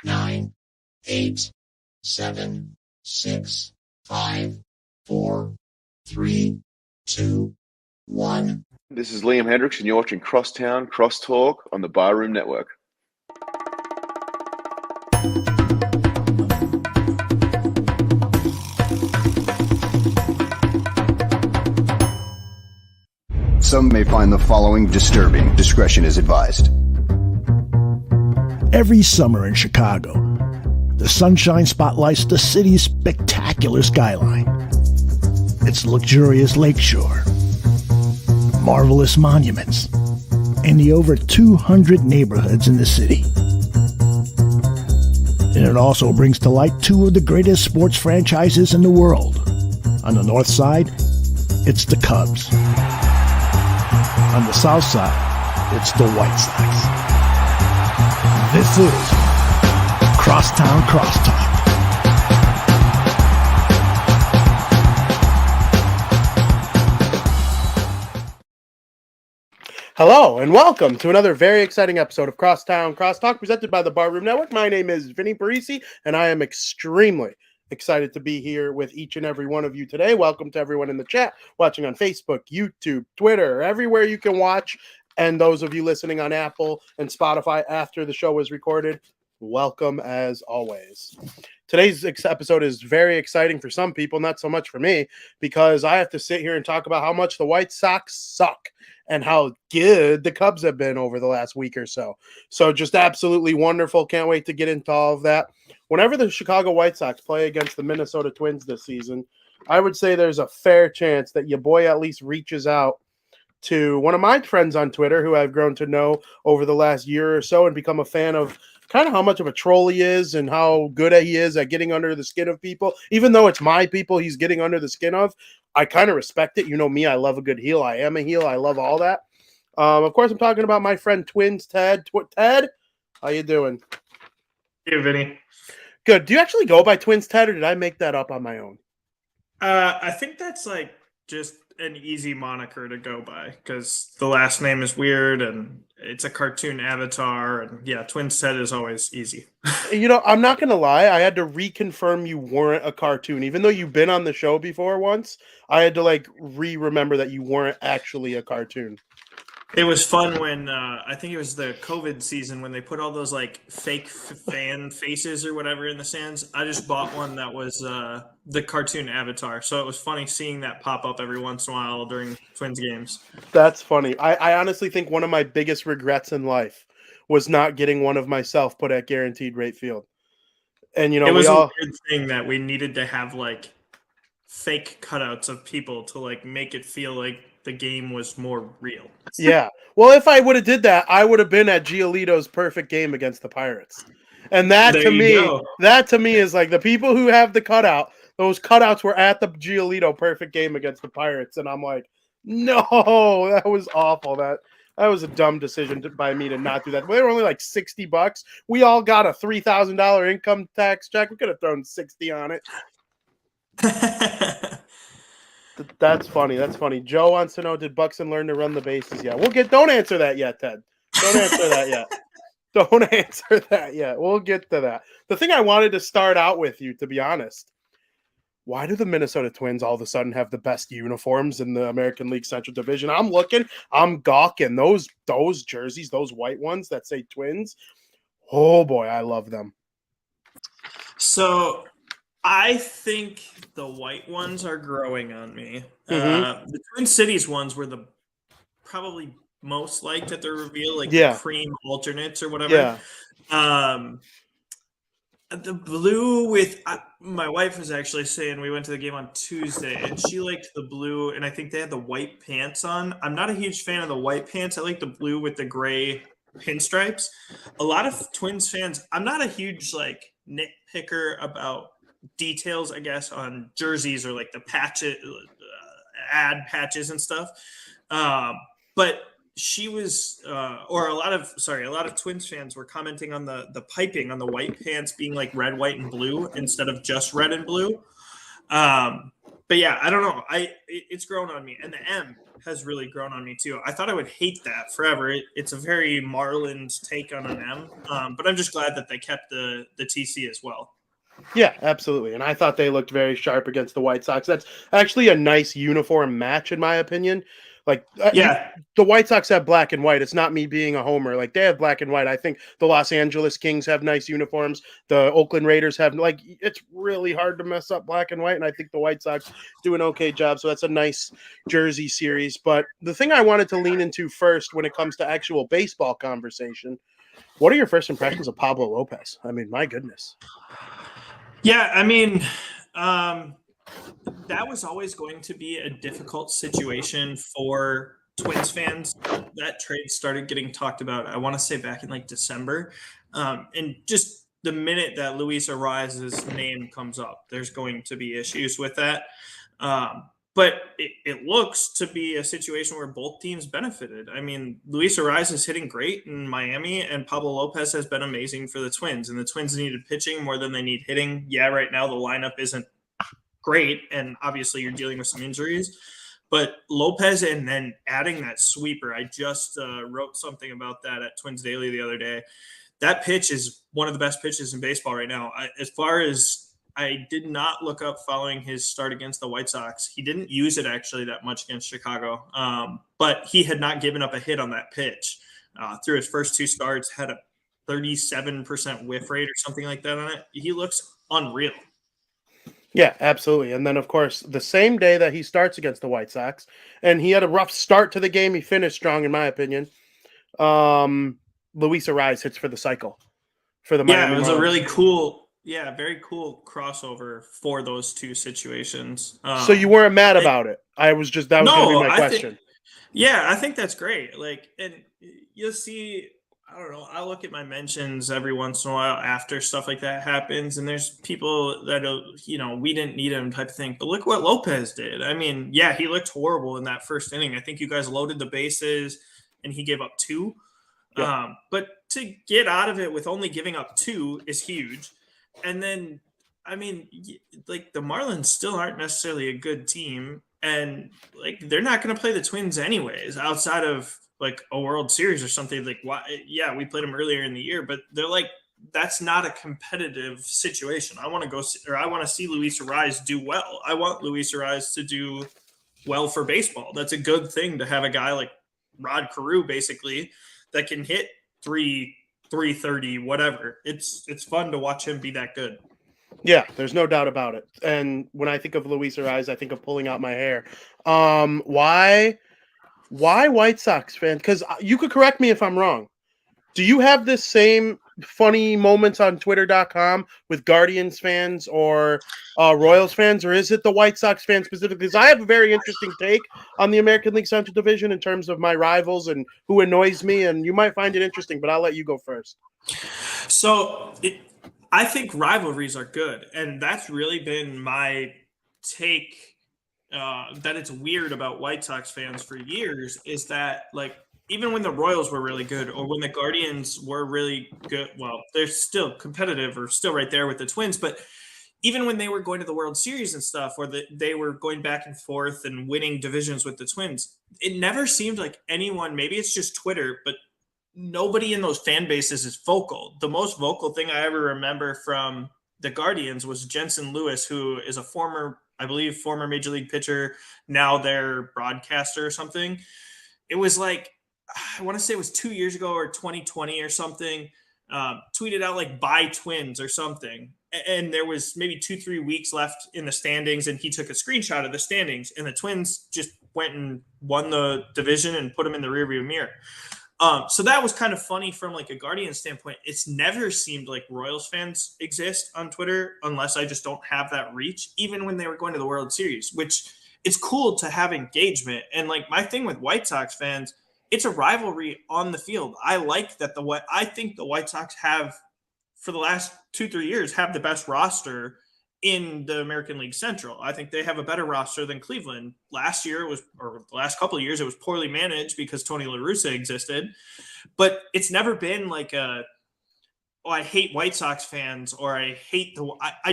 9, 8, 7, 6, 5, 4, 3, 2, 1. This is Liam Hendricks, and you're watching Crosstown Crosstalk on the Barroom Network. Some may find the following disturbing. Discretion is advised. Every summer in Chicago, the sunshine spotlights the city's spectacular skyline. Its luxurious lakeshore, marvelous monuments, and the over 200 neighborhoods in the city. And it also brings to light two of the greatest sports franchises in the world. On the north side, it's the Cubs. On the south side, it's the White Sox. This is Crosstown Crosstalk. Hello and welcome to another very exciting episode of Crosstown Crosstalk presented by the Barroom Network. My name is Vinnie Parisi and I am extremely excited to be here with each and every one of you today. Welcome to everyone in the chat, watching on Facebook, YouTube, Twitter, everywhere you can watch. And those of you listening on Apple and Spotify after the show is recorded, welcome as always. Today's episode is very exciting for some people, not so much for me, because I have to sit here and talk about how much the White Sox suck and how good the Cubs have been over the last week or so. So just absolutely wonderful. Can't wait to get into all of that. Whenever the Chicago White Sox play against the Minnesota Twins this season, I would say there's a fair chance that your boy at least reaches out to one of my friends on Twitter who I've grown to know over the last year or so and become a fan of kind of how much of a troll he is and how good he is at getting under the skin of people. Even though it's my people he's getting under the skin of, I kind of respect it. You know me, I love a good heel. I am a heel. I love all that. Of course, I'm talking about my friend Twins Ted. Ted, how you doing? Hey, Vinny. Good. Do you actually go by Twins Ted, or did I make that up on my own? I think that's like just an easy moniker to go by because the last name is weird and it's a cartoon avatar. And yeah, Twins Ted is always easy. You know, I'm not going to lie. I had to reconfirm you weren't a cartoon. Even though you've been on the show before once, I had to remember that you weren't actually a cartoon. It was fun when I think it was the COVID season when they put all those fake fan faces or whatever in the stands. I just bought one that was the cartoon avatar. So it was funny seeing that pop up every once in a while during Twins games. That's funny. I honestly think one of my biggest regrets in life was not getting one of myself put at guaranteed rate field. And, you know, it was a weird thing that we needed to have fake cutouts of people to make it feel like the game was more real. Yeah. Well, if I would have did that, I would have been at Giolito's perfect game against the Pirates. And that to me is the people who have the cutout, those cutouts were at the Giolito perfect game against the Pirates. And I'm like, no, that was awful. That was a dumb decision by me to not do that. They were only $60. We all got a $3,000 income tax check. We could have thrown 60 on it. That's funny. That's funny. Joe wants to know, did Buxton learn to run the bases yet? Don't answer that yet, Ted. Don't answer that yet. Don't answer that yet. We'll get to that. The thing I wanted to start out with you, to be honest, why do the Minnesota Twins all of a sudden have the best uniforms in the American League Central Division? I'm looking, I'm gawking. Those jerseys, those white ones that say Twins, oh boy, I love them. So I think the white ones are growing on me. Mm-hmm. The Twin Cities ones were the probably most liked at the reveal, the cream alternates or whatever. Yeah. The blue with my wife was actually saying we went to the game on Tuesday and she liked the blue and I think they had the white pants on. I'm not a huge fan of the white pants. I like the blue with the gray pinstripes. A lot of Twins fans, I'm not a huge nitpicker about details, I guess, on jerseys or the patches, ad patches and stuff. But she was, or a lot of Twins fans were commenting on the piping on the white pants being red, white, and blue instead of just red and blue. But yeah, I don't know. It's grown on me. And the M has really grown on me too. I thought I would hate that forever. It's a very Marlins take on an M, but I'm just glad that they kept the TC as well. Yeah, absolutely. And I thought they looked very sharp against the White Sox. That's actually a nice uniform match, in my opinion. Like, the White Sox have black and white. It's not me being a homer. Like, they have black and white. I think the Los Angeles Kings have nice uniforms. The Oakland Raiders have, like, it's really hard to mess up black and white. And I think the White Sox do an okay job. So that's a nice jersey series. But the thing I wanted to lean into first when it comes to actual baseball conversation, what are your first impressions of Pablo Lopez? I mean, my goodness. Yeah, I mean, that was always going to be a difficult situation for Twins fans. That trade started getting talked about, I want to say back in like December. And just the minute that Luis Arraez's name comes up, there's going to be issues with that. But it looks to be a situation where both teams benefited. I mean, Luis Arraez is hitting great in Miami, and Pablo Lopez has been amazing for the Twins. And the Twins needed pitching more than they need hitting. Yeah, right now the lineup isn't great, and obviously you're dealing with some injuries. But Lopez and then adding that sweeper, I just wrote something about that at Twins Daily the other day. That pitch is one of the best pitches in baseball right now. As far as I did not look up following his start against the White Sox. He didn't use it actually that much against Chicago, but he had not given up a hit on that pitch. Through his first two starts, had a 37% whiff rate or something like that on it. He looks unreal. Yeah, absolutely. And then, of course, the same day that he starts against the White Sox, and he had a rough start to the game, he finished strong, in my opinion. Luis Arraez hits for the cycle for the Miami it was Marlins. A really cool – very cool crossover for those two situations. So you weren't mad about it? That was going to be my question. I think that's great. Like, and you'll see, I don't know, I look at my mentions every once in a while after stuff like that happens, and there's people that, we didn't need him type of thing. But look what Lopez did. I mean, yeah, he looked horrible in that first inning. I think you guys loaded the bases, and he gave up 2. Yeah. But to get out of it with only giving up 2 is huge. And then, I mean, like, the Marlins still aren't necessarily a good team, and like they're not going to play the Twins anyways outside of like a World Series or something. Like, why? Yeah, we played them earlier in the year, but they're like, that's not a competitive situation. I want to see Luis Arraez do well. I want Luis Arraez to do well for baseball. That's a good thing to have a guy like Rod Carew, basically, that can hit 330, whatever. It's fun to watch him be that good. Yeah, there's no doubt about it. And when I think of Luis Arraez, I think of pulling out my hair. Why White Sox fans? Because you could correct me if I'm wrong. Do you have this same funny moments on Twitter.com with Guardians fans or Royals fans, or is it the White Sox fans specifically? Because I have a very interesting take on the American League Central Division in terms of my rivals and who annoys me, and you might find it interesting, but I'll let you go first. So I think rivalries are good, and that's really been my take, that it's weird about White Sox fans for years, is that, like, even when the Royals were really good or when the Guardians were really good, well, they're still competitive or still right there with the Twins, but even when they were going to the World Series and stuff, or they were going back and forth and winning divisions with the Twins, it never seemed like anyone, maybe it's just Twitter, but nobody in those fan bases is vocal. The most vocal thing I ever remember from the Guardians was Jensen Lewis, who is a former Major League pitcher, now their broadcaster or something. It was like, I want to say it was 2 years ago or 2020 or something, tweeted out like "Bye Twins" or something. And there was maybe 2-3 weeks left in the standings, and he took a screenshot of the standings, and the Twins just went and won the division and put them in the rearview mirror. So that was kind of funny from like a Guardian standpoint. It's never seemed like Royals fans exist on Twitter unless I just don't have that reach, even when they were going to the World Series, which it's cool to have engagement. And like my thing with White Sox fans, it's a rivalry on the field. I like that I think the White Sox have, for the last 2-3 years, have the best roster in the American League Central. I think they have a better roster than Cleveland. Last year or the last couple of years, it was poorly managed because Tony La Russa existed. But it's never been like I hate White Sox fans, or I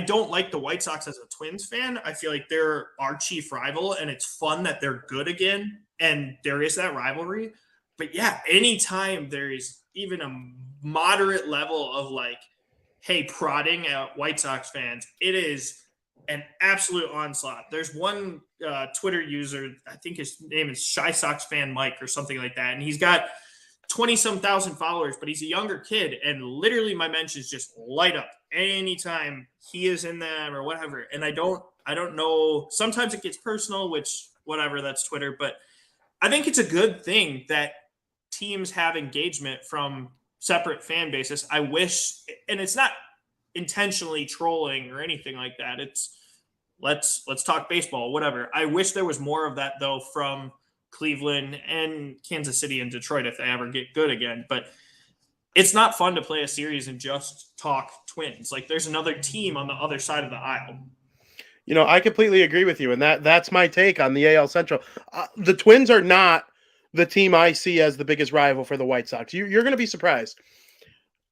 don't like the White Sox as a Twins fan. I feel like they're our chief rival, and it's fun that they're good again. and there is that rivalry. But yeah, anytime there is even a moderate level of like, hey, prodding at White Sox fans, it is an absolute onslaught. There's one Twitter user, I think his name is Shy Sox Fan Mike or something like that, and he's got 20-some thousand followers, but he's a younger kid, and literally my mentions just light up anytime he is in them or whatever. And I don't know. Sometimes it gets personal, which whatever, that's Twitter, but I think it's a good thing that teams have engagement from separate fan bases. I wish, and it's not intentionally trolling or anything like that. It's let's talk baseball, whatever. I wish there was more of that though from Cleveland and Kansas City and Detroit if they ever get good again. But it's not fun to play a series and just talk Twins. Like there's another team on the other side of the aisle. You know, I completely agree with you, and that's my take on the AL Central. The Twins are not the team I see as the biggest rival for the White Sox. You're going to be surprised.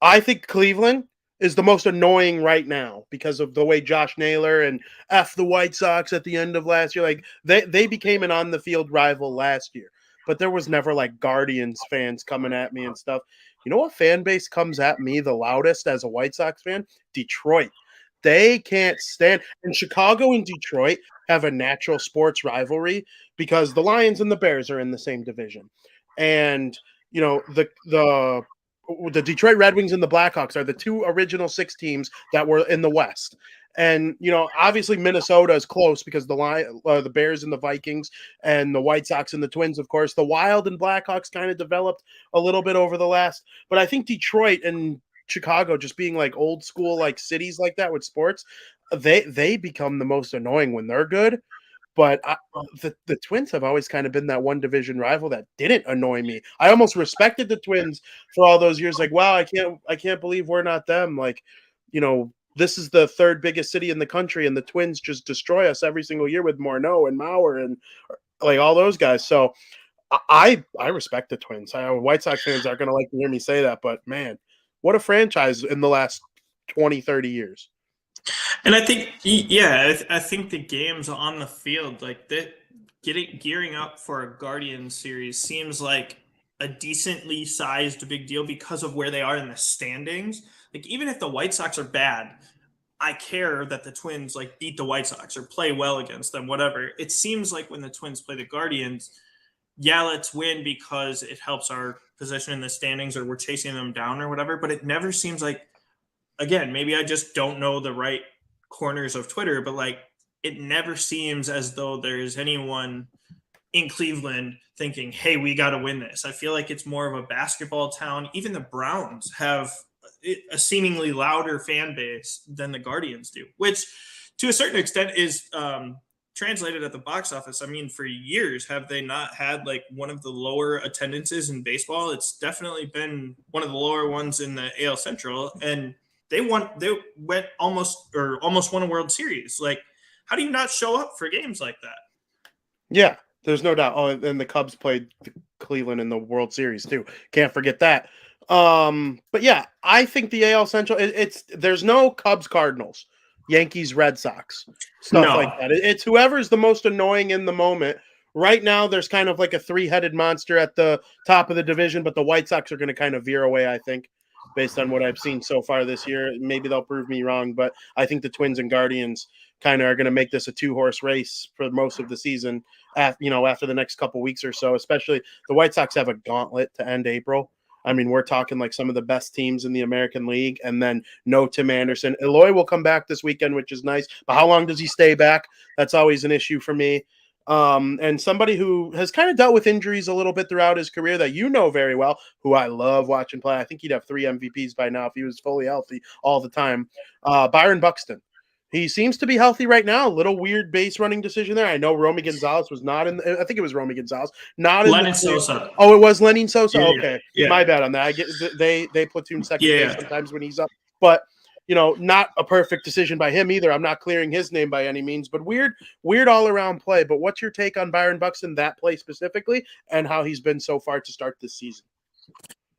I think Cleveland is the most annoying right now because of the way Josh Naylor and F the White Sox at the end of last year. Like they became an on-the-field rival last year, but there was never like Guardians fans coming at me and stuff. You know what fan base comes at me the loudest as a White Sox fan? Detroit. They can't stand, and Chicago and Detroit have a natural sports rivalry because the Lions and the Bears are in the same division. And, you know, the Detroit Red Wings and the Blackhawks are the two original 6 teams that were in the West. And, you know, obviously Minnesota is close because the Bears and the Vikings and the White Sox and the Twins, of course. The Wild and Blackhawks kind of developed a little bit over the last, but I think Detroit and Chicago just being like old school like cities like that with sports, they become the most annoying when they're good. But the Twins have always kind of been that one division rival that didn't annoy me. I almost respected the Twins for all those years. Like, wow, I can't believe we're not them. Like, you know, this is the 3rd biggest city in the country, and the Twins just destroy us every single year with Morneau and Mauer and like all those guys. So I respect the Twins. White Sox fans aren't going to like to hear me say that, but man, what a franchise in the last 20, 30 years. And I think, yeah, I think the games on the field, like that, gearing up for a Guardian series seems like a decently sized big deal because of where they are in the standings. Like even if the White Sox are bad, I care that the Twins like beat the White Sox or play well against them, whatever. It seems like when the Twins play the Guardians, yeah, let's win because it helps our position in the standings or we're chasing them down or whatever. But it never seems like, again, maybe I just don't know the right corners of Twitter, but like it never seems as though there's anyone in Cleveland thinking, hey, we got to win this. I feel like it's more of a basketball town. Even the Browns have a seemingly louder fan base than the Guardians do, which to a certain extent is translated at the box office. I mean, for years, have they not had like one of the lower attendances in baseball? It's definitely been one of the lower ones in the AL Central, and they went almost won a World Series. Like, how do you not show up for games like that? Yeah, there's no doubt. Oh, and the Cubs played Cleveland in the World Series too. Can't forget that. But yeah, I think the AL Central, there's no Cubs Cardinals, Yankees Red Sox, stuff like that. It's whoever's the most annoying in the moment. Right now, there's kind of like a 3-headed monster at the top of the division, but the White Sox are going to kind of veer away, I think, based on what I've seen so far this year. Maybe they'll prove me wrong, but I think the Twins and Guardians kind of are going to make this a 2-horse race for most of the season, after the next couple weeks or so. Especially the White Sox have a gauntlet to end April. I mean, we're talking like some of the best teams in the American League, and then no Tim Anderson. Eloy will come back this weekend, which is nice. But how long does he stay back? That's always an issue for me. And somebody who has kind of dealt with injuries a little bit throughout his career that you know very well, who I love watching play. I think he'd have 3 MVPs by now if he was fully healthy all the time. Byron Buxton. He seems to be healthy right now. A little weird base running decision there. I know Romy Gonzalez was not in. I think it was Romy Gonzalez. Not in. Lenyn Sosa. Oh, it was Lenyn Sosa. Yeah, okay, yeah. My bad on that. I get they platoon second base sometimes when he's up, but not a perfect decision by him either. I'm not clearing his name by any means, but weird all around play. But what's your take on Byron Buxton, that play specifically, and how he's been so far to start this season?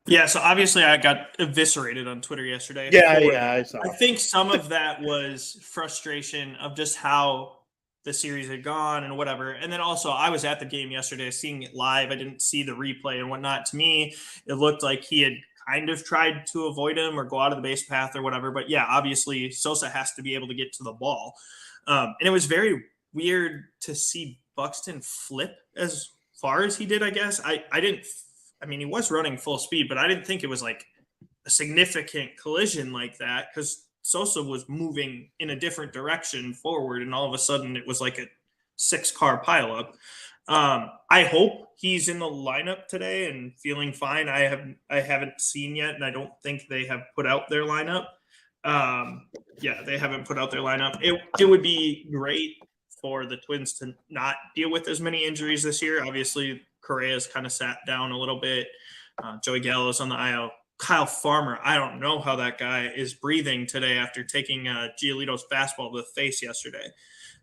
Yeah, so obviously I got eviscerated on Twitter yesterday. Yeah, I saw. I think some of that was frustration of just how the series had gone and whatever. And then also I was at the game yesterday, seeing it live. I didn't see the replay and whatnot. To me, it looked like he had kind of tried to avoid him or go out of the base path or whatever. But yeah, obviously Sosa has to be able to get to the ball. And it was very weird to see Buxton flip as far as he did, I guess. I mean, he was running full speed, but I didn't think it was like a significant collision like that, because Sosa was moving in a different direction forward, and all of a sudden it was like a 6-car pileup. I hope he's in the lineup today and feeling fine. I haven't seen yet, and I don't think they have put out their lineup. Yeah, they haven't put out their lineup. It would be great for the Twins to not deal with as many injuries this year. Obviously, Correa's kind of sat down a little bit. Joey Gallo's on the IL. Kyle Farmer, I don't know how that guy is breathing today after taking Giolito's fastball to the face yesterday.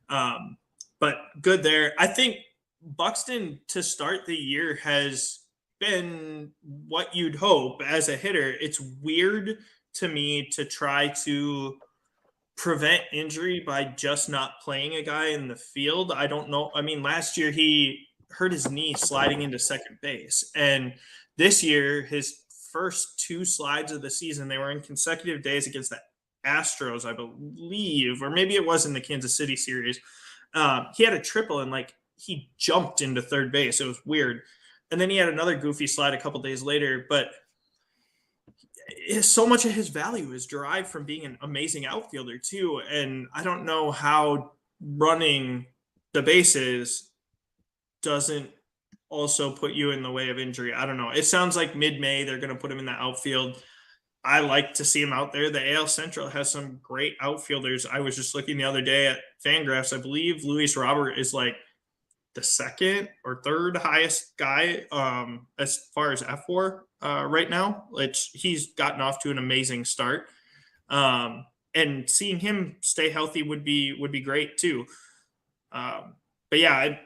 But good there. I think Buxton to start the year has been what you'd hope as a hitter. It's weird to me to try to prevent injury by just not playing a guy in the field. I don't know. I mean, last year he hurt his knee sliding into second base. And this year, his first 2 slides of the season, they were in consecutive days against the Astros, I believe, or maybe it was in the Kansas City series. He had a triple and like he jumped into third base. It was weird. And then he had another goofy slide a couple days later, but so much of his value is derived from being an amazing outfielder too. And I don't know how running the bases doesn't also put you in the way of injury. I don't know. It sounds like mid-May they're going to put him in the outfield. I like to see him out there. The AL Central has some great outfielders. I was just looking the other day at Fangraphs. I believe Luis Robert is like the second or third highest guy as far as F4 right now. He's gotten off to an amazing start. And seeing him stay healthy would be great too. But yeah,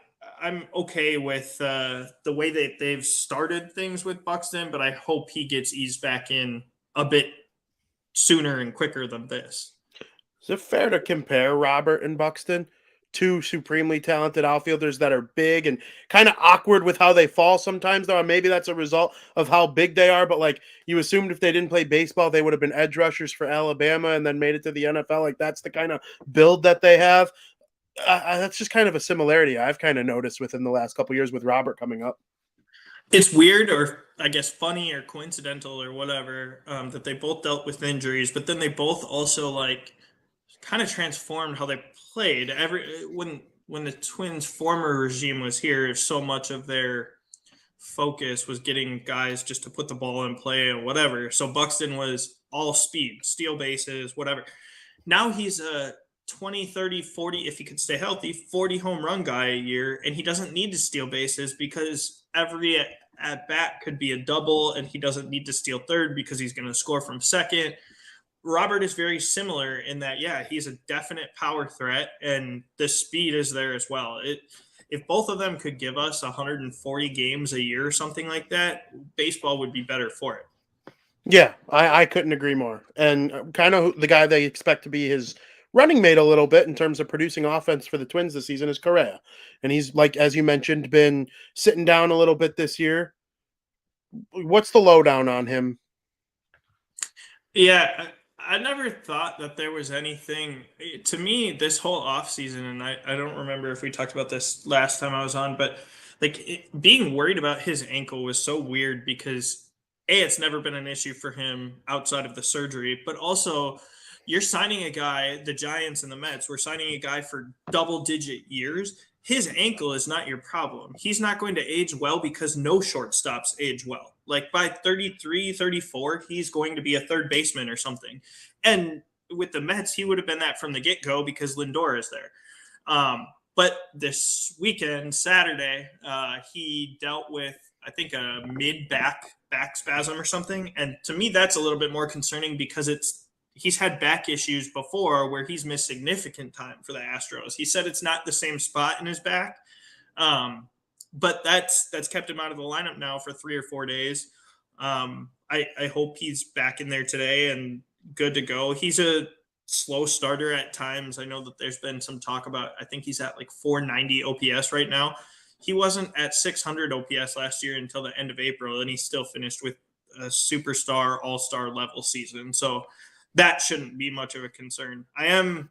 I'm okay with the way that they've started things with Buxton, but I hope he gets eased back in a bit sooner and quicker than this. Is it fair to compare Robert and Buxton? 2 supremely talented outfielders that are big and kind of awkward with how they fall sometimes, though. Maybe that's a result of how big they are, but like you assumed if they didn't play baseball, they would have been edge rushers for Alabama and then made it to the NFL. Like that's the kind of build that they have. That's just kind of a similarity I've kind of noticed within the last couple of years with Robert coming up. It's weird, or I guess funny or coincidental or whatever, that they both dealt with injuries, but then they both also like kind of transformed how they played. When the Twins' former regime was here, so much of their focus was getting guys just to put the ball in play or whatever. So Buxton was all speed, steal bases, whatever. Now he's a 20, 30, 40, if he could stay healthy, 40 home run guy a year, and he doesn't need to steal bases because every at bat could be a double, and he doesn't need to steal third because he's going to score from second. Robert is very similar in that, yeah, he's a definite power threat, and the speed is there as well. If both of them could give us 140 games a year or something like that, baseball would be better for it. Yeah, I couldn't agree more. And kind of the guy they expect to be his running mate a little bit in terms of producing offense for the Twins this season is Correa. And he's, like, as you mentioned, been sitting down a little bit this year. What's the lowdown on him? Yeah, I never thought that there was anything to me this whole offseason, and I don't remember if we talked about this last time I was on, but like being worried about his ankle was so weird because it's never been an issue for him outside of the surgery, but also you're signing a guy, the Giants and the Mets, we're signing a guy for double-digit years. His ankle is not your problem. He's not going to age well because no shortstops age well. Like by 33, 34, he's going to be a third baseman or something. And with the Mets, he would have been that from the get-go because Lindor is there. But this weekend, Saturday, he dealt with, I think, a mid-back spasm or something. And to me, that's a little bit more concerning because he's had back issues before where he's missed significant time for the Astros. He said it's not the same spot in his back, but that's kept him out of the lineup now for 3 or 4 days. I hope he's back in there today and good to go. He's a slow starter at times. I know that there's been some talk about, I think he's at like 490 OPS right now. He wasn't at 600 OPS last year until the end of April, and he still finished with a superstar, all-star level season. So that shouldn't be much of a concern. I'm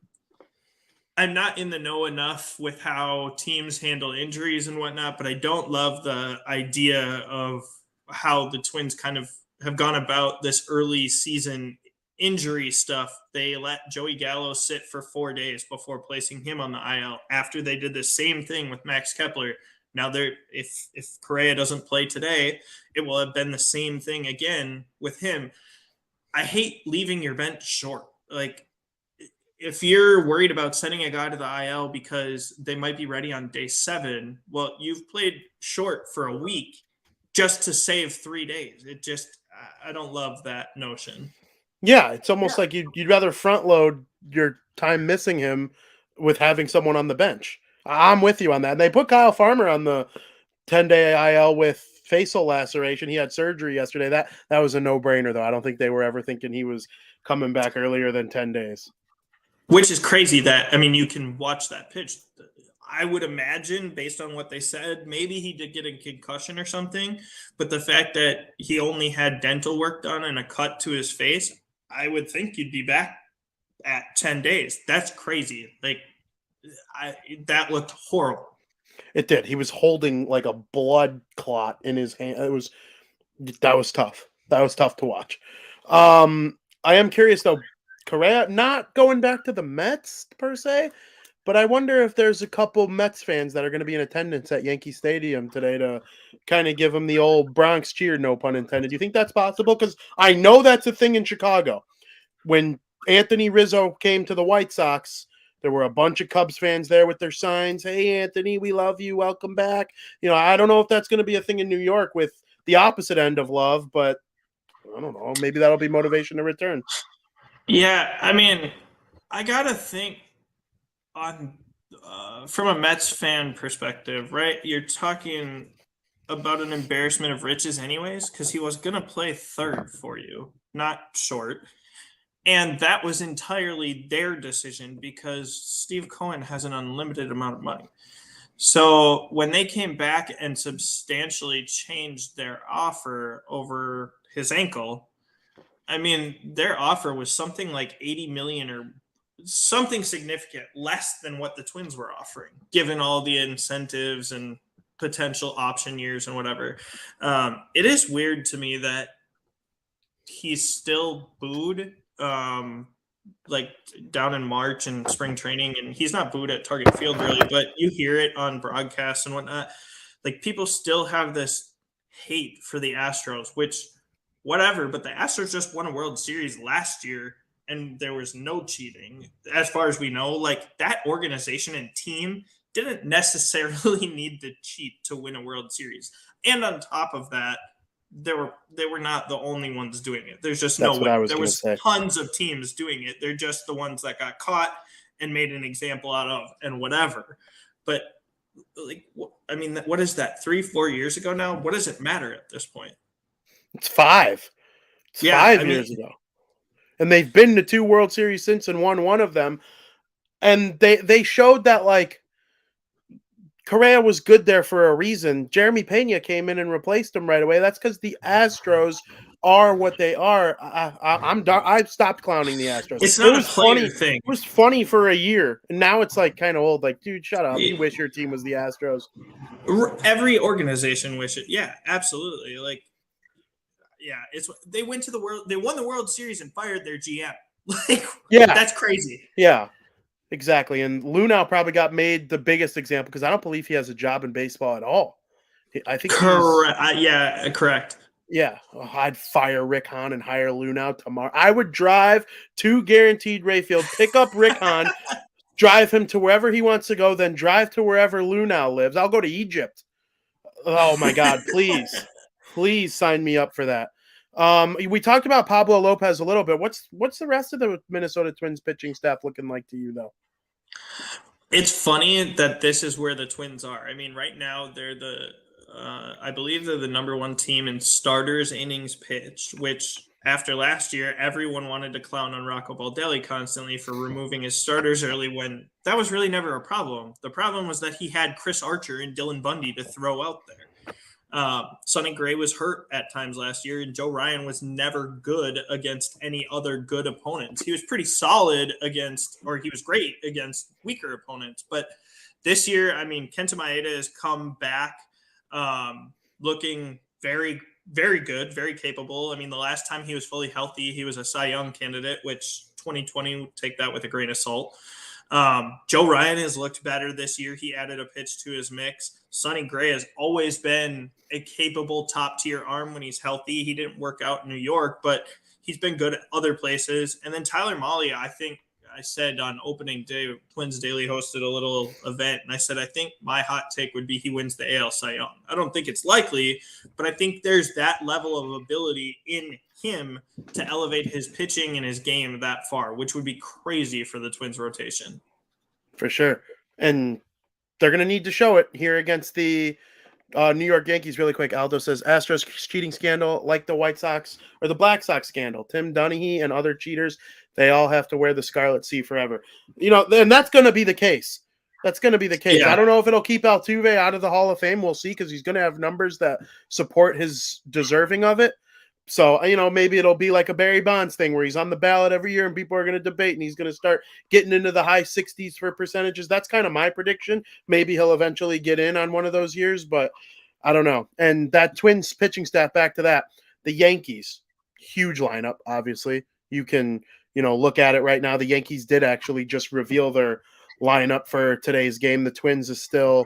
not in the know enough with how teams handle injuries and whatnot, but I don't love the idea of how the Twins kind of have gone about this early season injury stuff. They let Joey Gallo sit for 4 days before placing him on the IL after they did the same thing with Max Kepler. Now, if Correa doesn't play today, it will have been the same thing again with him. I hate leaving your bench short. Like, if you're worried about sending a guy to the IL because they might be ready on day 7, well, you've played short for a week just to save 3 days. I don't love that notion. Yeah, it's almost like you'd rather front load your time missing him with having someone on the bench. I'm with you on that. And they put Kyle Farmer on the 10-day IL with facial laceration. He had surgery yesterday. That was a no-brainer, though. I don't think they were ever thinking he was coming back earlier than 10 days. Which is crazy that, I mean, you can watch that pitch. I would imagine, based on what they said, maybe he did get a concussion or something. But the fact that he only had dental work done and a cut to his face, I would think you'd be back at 10 days. That's crazy. Like, that looked horrible. It did. He was holding like a blood clot in his hand. That was tough. That was tough to watch. I am curious though, Correa not going back to the Mets per se, but I wonder if there's a couple Mets fans that are going to be in attendance at Yankee Stadium today to kind of give him the old Bronx cheer, no pun intended. Do you think that's possible? Because I know that's a thing in Chicago. When Anthony Rizzo came to the White Sox, there were a bunch of Cubs fans there with their signs. Hey, Anthony, we love you. Welcome back. I don't know if that's going to be a thing in New York with the opposite end of love, but I don't know. Maybe that'll be motivation to return. Yeah, I mean, I got to think on from a Mets fan perspective, right? You're talking about an embarrassment of riches anyways, because he was going to play third for you, not short. And that was entirely their decision because Steve Cohen has an unlimited amount of money. So when they came back and substantially changed their offer over his ankle, I mean, their offer was something like 80 million or something significant, less than what the Twins were offering, given all the incentives and potential option years and whatever. It is weird to me that he's still booed like down in March and spring training, and he's not booed at Target Field really, but you hear it on broadcasts and whatnot. Like, people still have this hate for the Astros, which whatever, but the Astros just won a World Series last year and there was no cheating as far as we know. Like, that organization and team didn't necessarily need to cheat to win a World Series. And on top of that, they were not the only ones doing it. There's just no way. There was tons of teams doing it. They're just the ones that got caught and made an example out of and whatever. But like, I mean, what is that? 3-4 years ago now? What does it matter at this point? It's 5. It's 5 years ago. And they've been to 2 World Series since and won one of them. And they showed that, like, Correa was good there for a reason. Jeremy Pena came in and replaced him right away. That's because the Astros are what they are. I've stopped clowning the Astros. It's not a player thing. It was funny for a year, and now it's like kind of old. Like, dude, shut up. You wish your team was the Astros. Every organization wishes. Yeah, absolutely. Like, yeah, they went to the world. They won the World Series and fired their GM. Like, yeah, that's crazy. Yeah. Exactly, and Lunau probably got made the biggest example because I don't believe he has a job in baseball at all. I think correct. Yeah, correct. Yeah, I'd fire Rick Hahn and hire Lunau tomorrow. I would drive to Guaranteed Rayfield, pick up Rick Hahn, drive him to wherever he wants to go, then drive to wherever Lunau lives. I'll go to Egypt. Oh my God, please sign me up for that. We talked about Pablo Lopez a little bit. What's the rest of the Minnesota Twins pitching staff looking like to you, though? It's funny that this is where the Twins are. I mean, right now they're I believe they're the number 1 team in starters innings pitched, which after last year, everyone wanted to clown on Rocco Baldelli constantly for removing his starters early when that was really never a problem. The problem was that he had Chris Archer and Dylan Bundy to throw out there. Sonny Gray was hurt at times last year, and Joe Ryan was never good against any other good opponents. He was pretty solid he was great against weaker opponents. But this year, I mean, Kenta Maeda has come back looking very, very good, very capable. I mean, the last time he was fully healthy, he was a Cy Young candidate, which 2020, take that with a grain of salt. Joe Ryan has looked better this year. He added a pitch to his mix. Sonny Gray has always been a capable top-tier arm when he's healthy. He didn't work out in New York, but he's been good at other places. And then Tyler Mahle, I think I said on opening day, Twins Daily hosted a little event, and I said, I think my hot take would be he wins the AL Cy Young. I don't think it's likely, but I think there's that level of ability in him to elevate his pitching and his game that far, which would be crazy for the Twins rotation. For sure. And they're going to need to show it here against the New York Yankees. Really quick, Aldo says Astros cheating scandal like the White Sox or the Black Sox scandal. Tim Dunleavy and other cheaters, they all have to wear the Scarlet C forever. And that's going to be the case. That's going to be the case. Yeah. I don't know if it'll keep Altuve out of the Hall of Fame. We'll see, because he's going to have numbers that support his deserving of it. So, maybe it'll be like a Barry Bonds thing where he's on the ballot every year and people are going to debate and he's going to start getting into the high 60s for percentages. That's kind of my prediction. Maybe he'll eventually get in on one of those years, but I don't know. And that Twins pitching staff, back to that, the Yankees, huge lineup, obviously. You can, look at it right now. The Yankees did actually just reveal their lineup for today's game. The Twins is still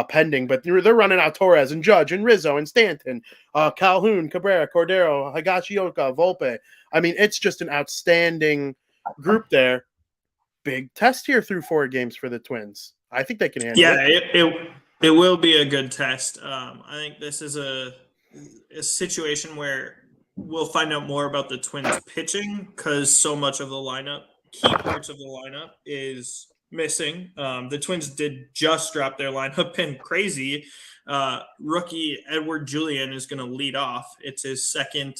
pending, but they're running out Torres and Judge and Rizzo and Stanton, Calhoun, Cabrera, Cordero, Higashioka, Volpe. I mean, it's just an outstanding group there. Big test here through 4 games for the Twins. I think they can handle it. Yeah, it will be a good test. I think this is a situation where we'll find out more about the Twins pitching, because so much of the lineup, key parts of the lineup, is missing. The Twins did just drop their lineup, and crazy. Rookie Edward Julian is going to lead off. It's his second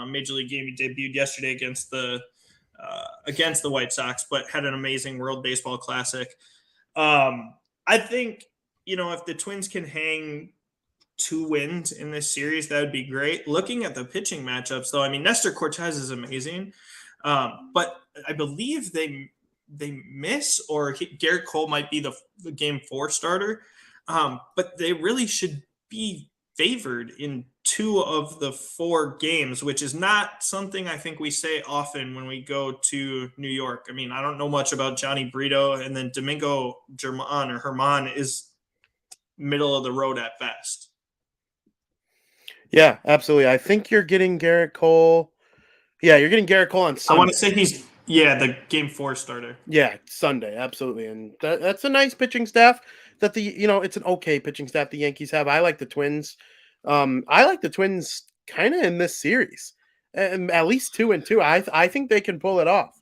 major league game. He debuted yesterday against the White Sox, but had an amazing World Baseball Classic. I think, if the Twins can hang 2 wins in this series, that would be great. Looking at the pitching matchups, though, I mean, Nestor Cortez is amazing, but I believe they miss, or Garrett Cole might be the game 4 starter. But they really should be favored in 2 of the 4 games, which is not something I think we say often when we go to New York. I mean, I don't know much about Johnny Brito, and then Domingo Germán is middle of the road at best. Yeah, absolutely. I think you're getting Garrett Cole. Yeah, you're getting Garrett Cole on Sunday. I want to say he's the game 4 starter. Yeah, Sunday, absolutely. And that's a nice pitching staff that it's an okay pitching staff the Yankees have. I like the Twins. I like the Twins kind of in this series, and at least 2-2. I think they can pull it off.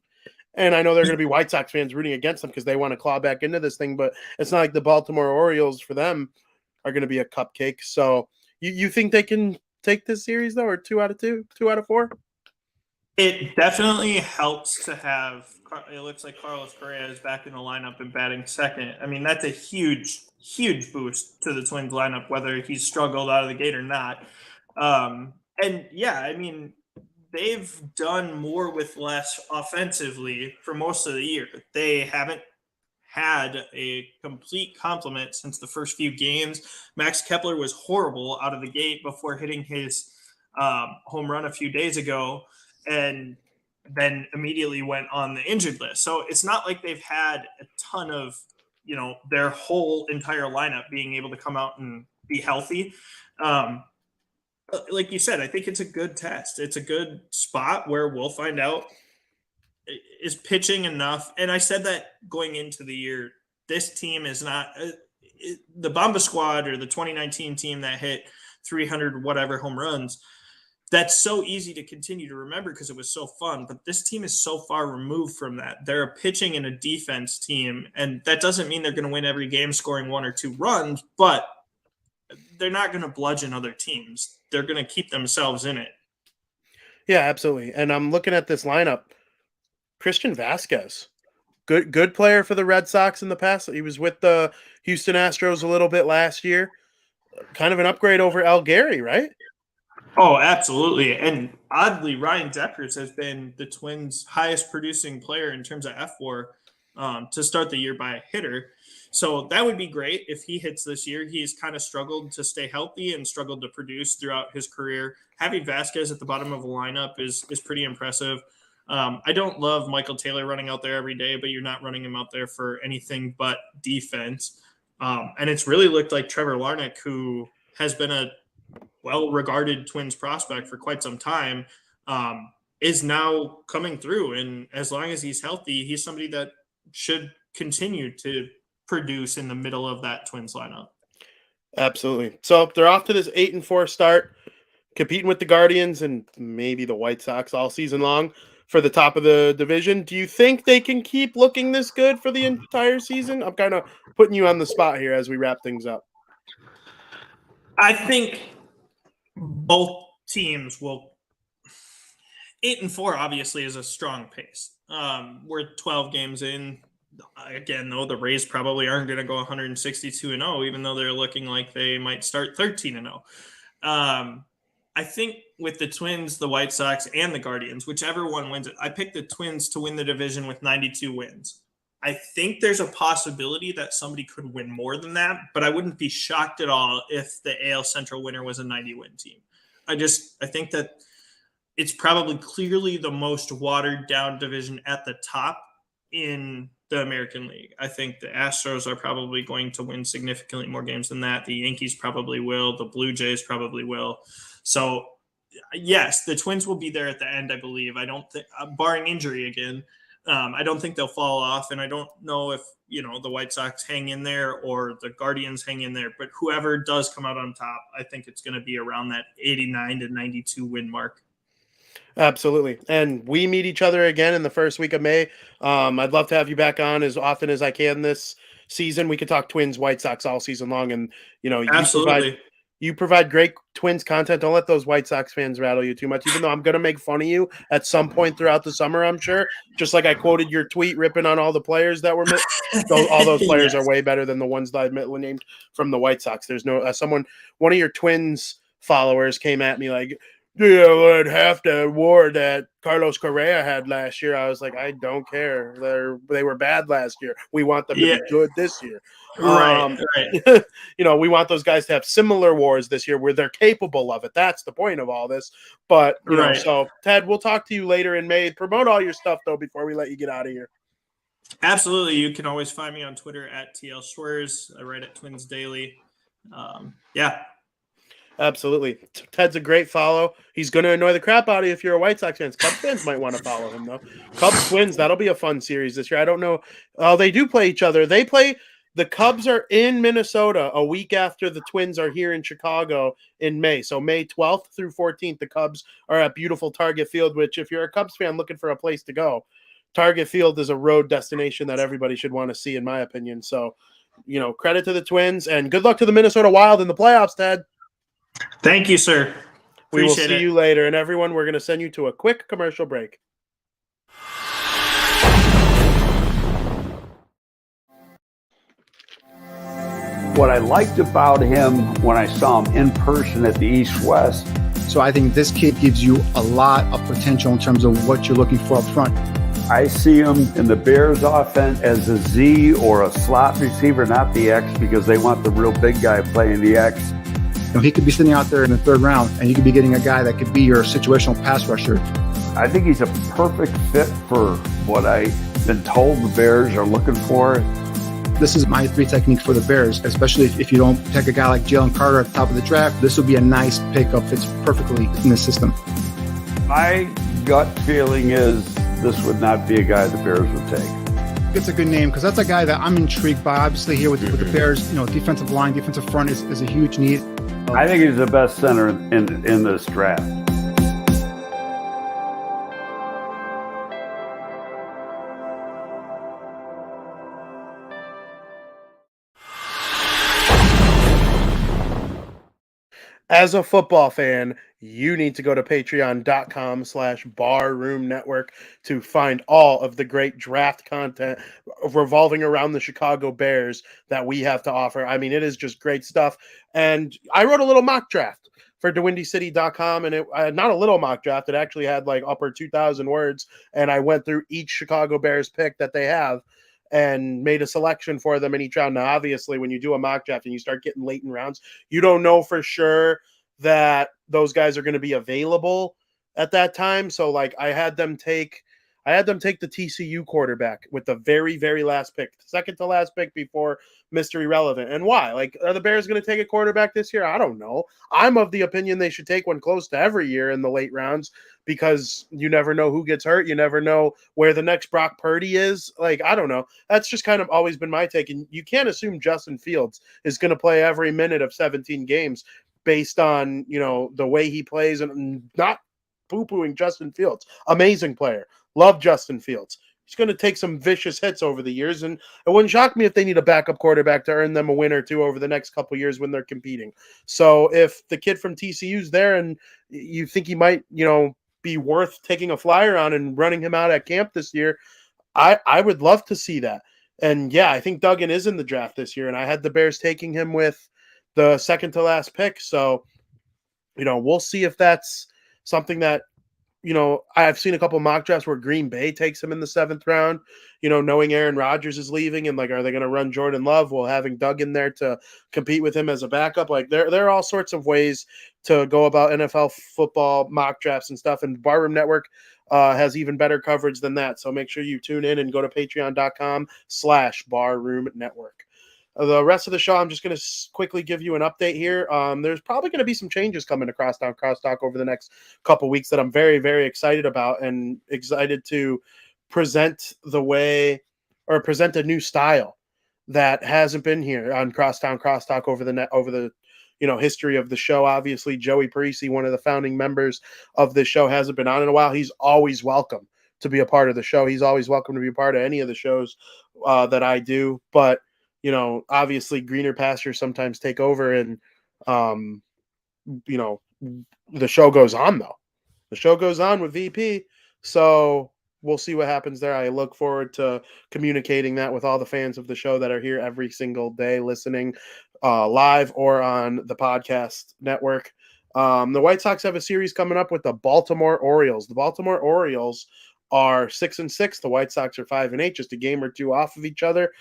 And I know they're going to be White Sox fans rooting against them because they want to claw back into this thing, but it's not like the Baltimore Orioles for them are going to be a cupcake. So you think they can take this series, though, or 2 out of 2, 2 out of 4? It definitely helps to have. It looks like Carlos Correa is back in the lineup and batting second. I mean, that's a huge, huge boost to the Twins lineup, whether he's struggled out of the gate or not. And yeah, I mean, they've done more with less offensively for most of the year. They haven't had a complete complement since the first few games. Max Kepler was horrible out of the gate before hitting his home run a few days ago, and then immediately went on the injured list. So it's not like they've had a ton of, their whole entire lineup being able to come out and be healthy. Like you said, I think it's a good test. It's a good spot where we'll find out, is pitching enough. And I said that going into the year, this team is not the Bomba squad or the 2019 team that hit 300 whatever home runs. That's so easy to continue to remember because it was so fun. But this team is so far removed from that. They're a pitching and a defense team. And that doesn't mean they're going to win every game scoring 1 or 2 runs, but they're not going to bludgeon other teams. They're going to keep themselves in it. Yeah, absolutely. And I'm looking at this lineup. Christian Vasquez, good player for the Red Sox in the past. He was with the Houston Astros a little bit last year. Kind of an upgrade over El Gary, right? Oh, absolutely. And oddly, Ryan Deckers has been the Twins' highest producing player in terms of F4 to start the year by a hitter. So that would be great if he hits this year. He's kind of struggled to stay healthy and struggled to produce throughout his career. Having Vasquez at the bottom of the lineup is pretty impressive. I don't love Michael Taylor running out there every day, but you're not running him out there for anything but defense. And it's really looked like Trevor Larnach, who has been a well-regarded Twins prospect for quite some time, is now coming through. And as long as he's healthy, he's somebody that should continue to produce in the middle of that Twins lineup. Absolutely. So they're off to this 8-4 start, competing with the Guardians and maybe the White Sox all season long for the top of the division. Do you think they can keep looking this good for the entire season? I'm kind of putting you on the spot here as we wrap things up. I think both teams will. 8-4 obviously is a strong pace. We're 12 games in. Again, though, the Rays probably aren't going to go 162-0, even though they're looking like they might start 13-0. I think with the Twins, the White Sox, and the Guardians, whichever one wins it, I picked the Twins to win the division with 92 wins. I think there's a possibility that somebody could win more than that, but I wouldn't be shocked at all if the AL Central winner was a 90-win team. I think that it's probably clearly the most watered-down division at the top in the American League. I think the Astros are probably going to win significantly more games than that. The Yankees probably will. The Blue Jays probably will. So, yes, the Twins will be there at the end, I believe. I don't think, barring injury again, I don't think they'll fall off. And I don't know if, the White Sox hang in there or the Guardians hang in there. But whoever does come out on top, I think it's going to be around that 89 to 92 win mark. Absolutely. And we meet each other again in the first week of May. I'd love to have you back on as often as I can this season. We could talk Twins, White Sox all season long. And, Absolutely. You provide great Twins content. Don't let those White Sox fans rattle you too much, even though I'm going to make fun of you at some point throughout the summer, I'm sure. Just like I quoted your tweet ripping on all the players that were all those players Yes. are way better than the ones that I named from the White Sox. There's no one of your Twins followers came at me like, I'd have to award that Carlos Correa had last year. I was like, I don't care. They were bad last year. We want them to be good this year. Right. We want those guys to have similar wars this year where they're capable of it. That's the point of all this. But, so Ted, we'll talk to you later in May. Promote all your stuff, though, before we let you get out of here. Absolutely. You can always find me on Twitter at TL Schwers. I write at Twins Daily. Absolutely. Ted's a great follow. He's going to annoy the crap out of you if you're a White Sox fan. Cubs fans might want to follow him, though. Cubs Twins, that'll be a fun series this year. I don't know. They do play each other. The Cubs are in Minnesota a week after the Twins are here in Chicago in May. So May 12th through 14th, the Cubs are at beautiful Target Field, which if you're a Cubs fan looking for a place to go, Target Field is a road destination that everybody should want to see, in my opinion. So, credit to the Twins and good luck to the Minnesota Wild in the playoffs, Ted. Thank you, sir. We will see you later. And everyone, we're going to send you to a quick commercial break. What I liked about him when I saw him in person at the East-West. So I think this kid gives you a lot of potential in terms of what you're looking for up front. I see him in the Bears offense as a Z or a slot receiver, not the X, because they want the real big guy playing the X. He could be sitting out there in the third round, and you could be getting a guy that could be your situational pass rusher. I think he's a perfect fit for what I've been told the Bears are looking for. This is my 3 technique for the Bears, especially if you don't take a guy like Jalen Carter at the top of the draft. This will be a nice pickup. Fits perfectly in the system. My gut feeling is this would not be a guy the Bears would take. It's a good name because that's a guy that I'm intrigued by. Obviously, here with the Bears, defensive line, defensive front is a huge need. I think he's the best center in this draft. as a football fan, you need to go to patreon.com/barroom network to find all of the great draft content revolving around the Chicago Bears that we have to offer. I mean, it is just great stuff. And I wrote a little mock draft for DeWindyCity.com, and it not a little mock draft. It actually had like upper 2,000 words, and I went through each Chicago Bears pick that they have and made a selection for them in each round. Now, obviously, when you do a mock draft and you start getting late in rounds, you don't know for sure that those guys are going to be available at that time. So, like, I had them take the TCU quarterback with the very, very last pick, second to last pick before Mr. Irrelevant. And why? Like, are the Bears going to take a quarterback this year? I don't know. I'm of the opinion they should take one close to every year in the late rounds because you never know who gets hurt. You never know where the next Brock Purdy is. Like, I don't know. That's just kind of always been my take. And you can't assume Justin Fields is going to play every minute of 17 games based on, the way he plays, and not poo-pooing Justin Fields. Amazing player. Love Justin Fields. He's going to take some vicious hits over the years, and it wouldn't shock me if they need a backup quarterback to earn them a win or two over the next couple years when they're competing. So if the kid from TCU's there and you think he might, be worth taking a flyer on and running him out at camp this year, I would love to see that. And yeah, I think Duggan is in the draft this year, and I had the Bears taking him with the second to last pick. So, we'll see if that's something that, I've seen a couple mock drafts where Green Bay takes him in the 7th round, knowing Aaron Rodgers is leaving, and like, are they going to run Jordan Love while having Duggan there to compete with him as a backup? Like, there are all sorts of ways to go about NFL football mock drafts and stuff. And Barroom Network has even better coverage than that. So make sure you tune in and go to patreon.com/barroom network. The rest of the show, I'm just going to quickly give you an update here. There's probably going to be some changes coming to Crosstown Crosstalk over the next couple weeks that I'm very, very excited about, and excited to present present a new style that hasn't been here on Crosstown Crosstalk over the history of the show. Obviously, Joey Parisi, one of the founding members of this show, hasn't been on in a while. He's always welcome to be a part of the show. He's always welcome to be a part of any of the shows that I do. But obviously greener pastures sometimes take over, and, the show goes on, though. The show goes on with VP. So we'll see what happens there. I look forward to communicating that with all the fans of the show that are here every single day listening live or on the podcast network. The White Sox have a series coming up with the Baltimore Orioles. The Baltimore Orioles are 6-6. The White Sox are 5-8, just a game or two off of each other.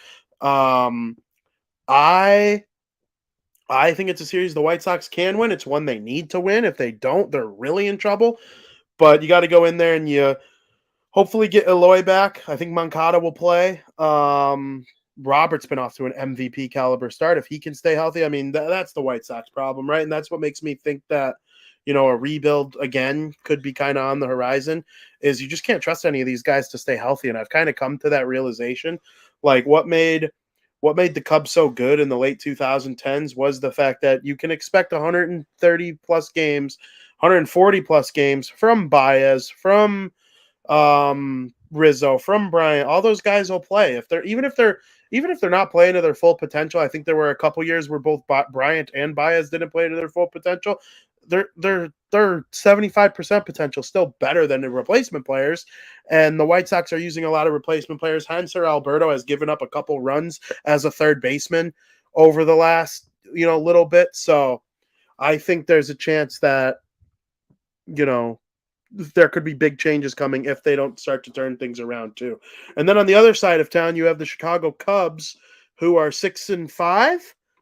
I think it's a series the White Sox can win. It's one they need to win. If they don't, they're really in trouble. But you got to go in there and you hopefully get Eloy back. I think Moncada will play. Robert's been off to an MVP caliber start. If he can stay healthy, I mean, that's the White Sox problem, right? And that's what makes me think that, a rebuild again could be kind of on the horizon, is you just can't trust any of these guys to stay healthy. And I've kind of come to that realization. Like, what made the Cubs so good in the late 2010s was the fact that you can expect 130 plus games, 140 plus games from Baez, from Rizzo, from Bryant. All those guys will play even if they're not playing to their full potential. I think there were a couple years where both Bryant and Baez didn't play to their full potential. They're 75% potential, still better than the replacement players. And the White Sox are using a lot of replacement players. Hanser Alberto has given up a couple runs as a third baseman over the last, little bit. So I think there's a chance that, there could be big changes coming if they don't start to turn things around too. And then on the other side of town, you have the Chicago Cubs, who are 6-5.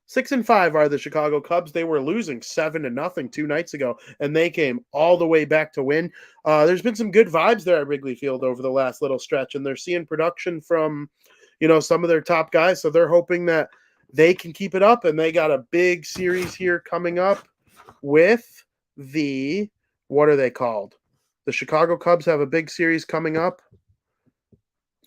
6-5 are the Chicago Cubs. They were losing 7-0 2 nights ago, and they came all the way back to win. There's been some good vibes there at Wrigley Field over the last little stretch, and they're seeing production from, some of their top guys. So they're hoping that they can keep it up, and they got a big series here coming up with what are they called? The Chicago Cubs have a big series coming up.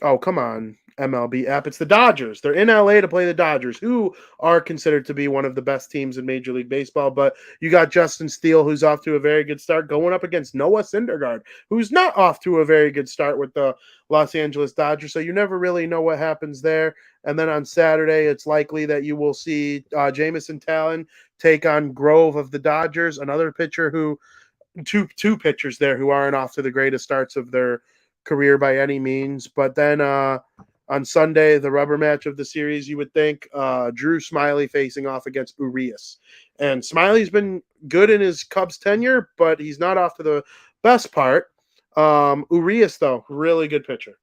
Oh, come on, MLB app. It's the Dodgers. They're in LA to play the Dodgers, who are considered to be one of the best teams in Major League Baseball. But you got Justin Steele, who's off to a very good start, going up against Noah Syndergaard, who's not off to a very good start with the Los Angeles Dodgers. So you never really know what happens there. And then on Saturday, it's likely that you will see Jamison take on Grove of the Dodgers, another pitcher who two pitchers there who aren't off to the greatest starts of their career by any means. But then on Sunday, the rubber match of the series, you would think, Drew Smiley facing off against Urias. And Smiley's been good in his Cubs tenure, but he's not off to the best part. Urias, though, really good pitcher.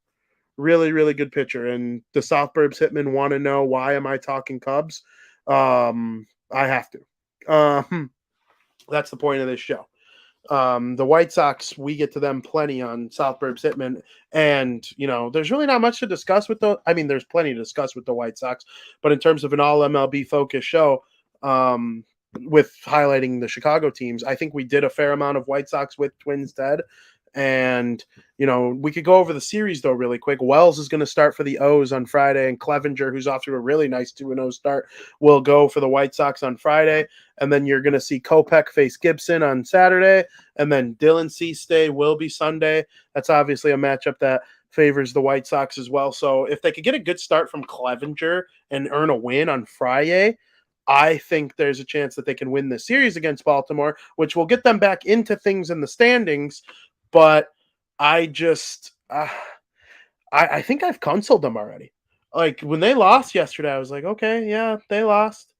Really, really good pitcher. And the South Burbs Hitmen want to know, why am I talking Cubs? I have to. That's the point of this show. The White Sox, we get to them plenty on South Burbs Hitman, and there's really not much to discuss with there's plenty to discuss with the White Sox, but in terms of an all MLB focused show, with highlighting the Chicago teams, I think we did a fair amount of White Sox with Twins Dead. And, we could go over the series, though, really quick. Wells is going to start for the O's on Friday, and Clevenger, who's off to a really nice 2-0 start, will go for the White Sox on Friday. And then you're going to see Kopech face Gibson on Saturday, and then Dylan Cease will be Sunday. That's obviously a matchup that favors the White Sox as well. So if they could get a good start from Clevenger and earn a win on Friday, I think there's a chance that they can win the series against Baltimore, which will get them back into things in the standings. But I just, I think I've counseled them already. Like, when they lost yesterday, I was like, okay, yeah, they lost.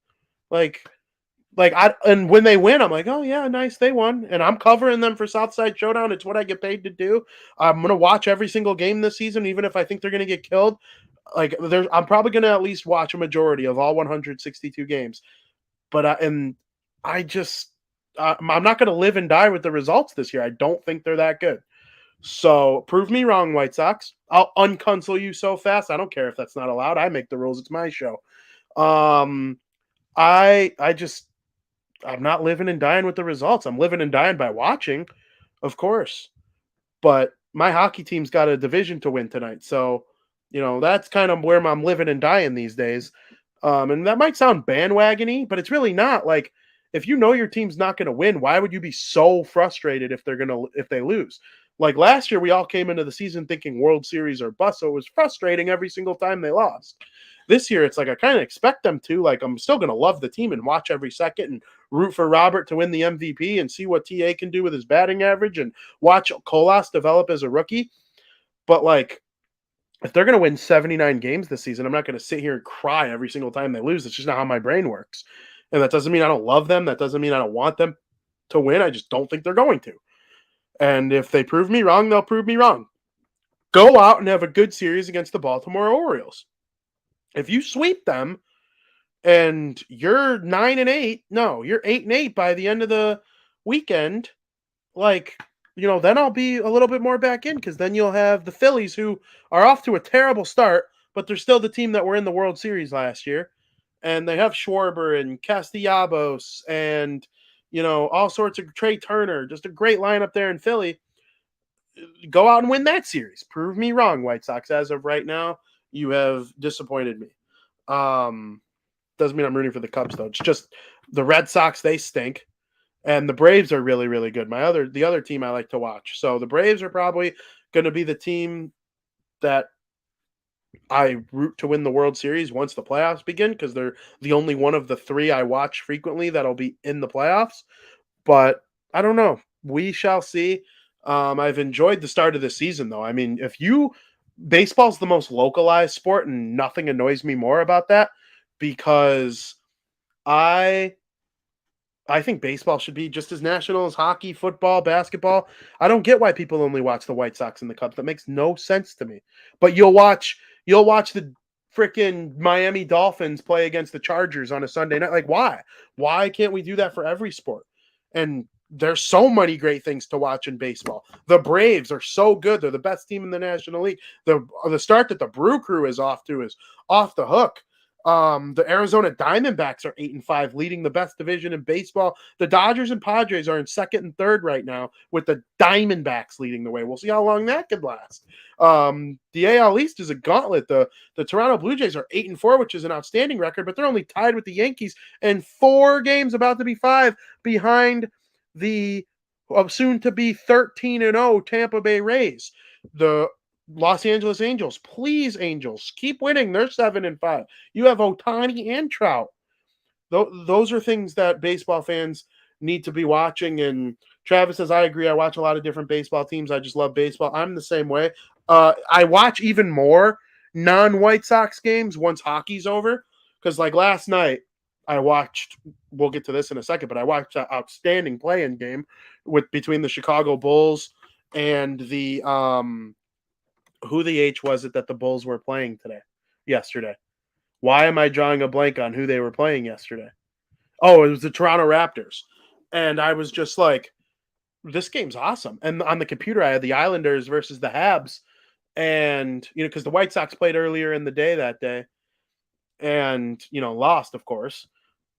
And when they win, I'm like, oh yeah, nice, they won. And I'm covering them for Southside Showdown. It's what I get paid to do. I'm gonna watch every single game this season, even if I think they're gonna get killed. I'm probably gonna at least watch a majority of all 162 games. But I'm not going to live and die with the results this year. I don't think they're that good. So prove me wrong, White Sox. I'll uncancel you so fast. I don't care if that's not allowed. I make the rules. It's my show. I'm not living and dying with the results. I'm living and dying by watching, of course. But my hockey team's got a division to win tonight. So, that's kind of where I'm living and dying these days. And that might sound bandwagon-y, but it's really not. Like, if your team's not going to win, why would you be so frustrated if they lose? Like last year, we all came into the season thinking World Series or bust, so it was frustrating every single time they lost. This year, it's like I kind of expect them to. Like, I'm still going to love the team and watch every second and root for Robert to win the MVP and see what TA can do with his batting average and watch Colas develop as a rookie. But, like, if they're going to win 79 games this season, I'm not going to sit here and cry every single time they lose. It's just not how my brain works. And that doesn't mean I don't love them. That doesn't mean I don't want them to win. I just don't think they're going to. And if they prove me wrong, they'll prove me wrong. Go out and have a good series against the Baltimore Orioles. If you sweep them and you're 9-8, no, you're 8-8 by the end of the weekend, then I'll be a little bit more back in, because then you'll have the Phillies, who are off to a terrible start, but they're still the team that were in the World Series last year. And they have Schwarber and Castellanos and, all sorts of Trey Turner, just a great lineup there in Philly. Go out and win that series. Prove me wrong, White Sox. As of right now, you have disappointed me. Doesn't mean I'm rooting for the Cubs, though. It's just the Red Sox, they stink. And the Braves are really, really good. The other team I like to watch. So the Braves are probably going to be the team that I root to win the World Series once the playoffs begin, because they're the only one of the three I watch frequently that'll be in the playoffs. But I don't know. We shall see. I've enjoyed the start of the season, though. I mean, baseball's the most localized sport, and nothing annoys me more about that, because I think baseball should be just as national as hockey, football, basketball. I don't get why people only watch the White Sox and the Cubs. That makes no sense to me. But you'll watch the freaking Miami Dolphins play against the Chargers on a Sunday night. Like, why? Why can't we do that for every sport? And there's so many great things to watch in baseball. The Braves are so good. They're the best team in the National League. The start that the Brew Crew is off to is off the hook. The Arizona Diamondbacks are 8-5, leading the best division in baseball. The Dodgers and Padres are in second and third right now, with the Diamondbacks leading the way. We'll see how long that could last. The AL East is a gauntlet. The Toronto Blue Jays are 8-4, which is an outstanding record, but they're only tied with the Yankees and 4 games, about to be 5, behind the soon-to-be 13-0 Tampa Bay Rays. The Los Angeles Angels, please, Angels, keep winning. They're 7-5. You have Ohtani and Trout. those are things that baseball fans need to be watching. And Travis says, I agree. I watch a lot of different baseball teams. I just love baseball. I'm the same way. I watch even more non-White Sox games once hockey's over. Because like last night, I watched, we'll get to this in a second, but I watched an outstanding play-in game between the Chicago Bulls and the who the H was it that the Bulls were playing yesterday? Why am I drawing a blank on who they were playing yesterday? Oh, it was the Toronto Raptors. And I was just like, this game's awesome. And on the computer, I had the Islanders versus the Habs. And, because the White Sox played earlier in the day that day and, lost, of course.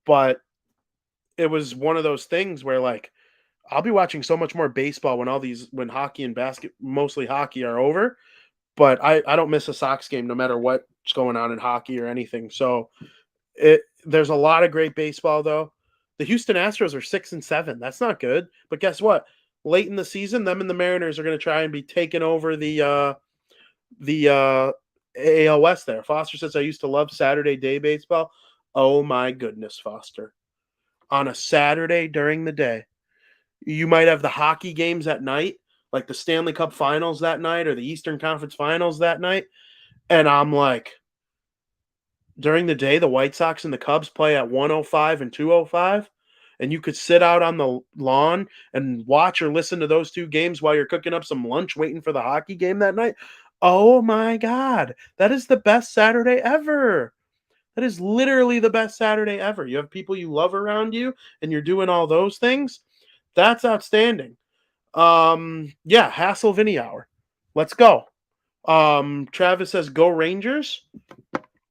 But it was one of those things where, like, I'll be watching so much more baseball when hockey and mostly hockey are over. But I don't miss a Sox game no matter what's going on in hockey or anything. So there's a lot of great baseball, though. The Houston Astros are 6-7. That's not good. But guess what? Late in the season, them and the Mariners are going to try and be taking over the AL West there. Foster says, I used to love Saturday day baseball. Oh, my goodness, Foster. On a Saturday during the day, you might have the hockey games at night, like the Stanley Cup Finals that night or the Eastern Conference Finals that night. And I'm like, during the day, the White Sox and the Cubs play at 1:05 and 2:05, and you could sit out on the lawn and watch or listen to those two games while you're cooking up some lunch waiting for the hockey game that night. Oh my God, that is the best Saturday ever. That is literally the best Saturday ever. You have people you love around you and you're doing all those things. That's outstanding. Yeah, Hassel Vinnie hour. Let's go. Travis says, go Rangers.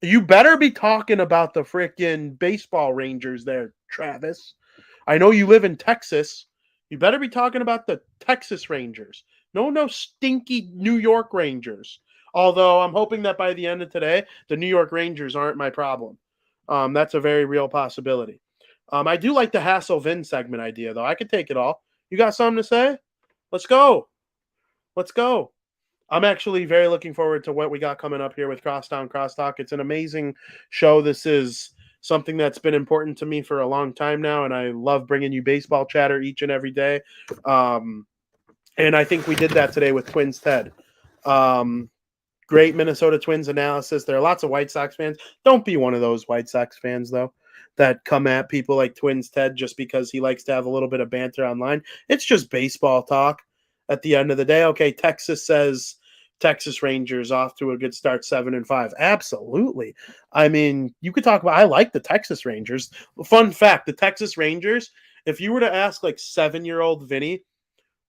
You better be talking about the freaking baseball Rangers there, Travis. I know you live in Texas. You better be talking about the Texas Rangers. No stinky New York Rangers. Although I'm hoping that by the end of today, the New York Rangers aren't my problem. That's a very real possibility. I do like the Hassel Vin segment idea, though. I could take it all. You got something to say? Let's go. Let's go. I'm actually very looking forward to what we got coming up here with Crosstown Crosstalk. It's an amazing show. This is something that's been important to me for a long time now, and I love bringing you baseball chatter each and every day. And I think we did that today with Twins Ted. Great Minnesota Twins analysis. There are lots of White Sox fans. Don't be one of those White Sox fans, though, that come at people like Twins Ted just because he likes to have a little bit of banter online. It's just baseball talk at the end of the day. Okay, Texas says Texas Rangers off to a good start, 7-5. Absolutely. I mean, you could talk about, I like the Texas Rangers. Fun fact, the Texas Rangers, if you were to ask like 7-year-old Vinnie,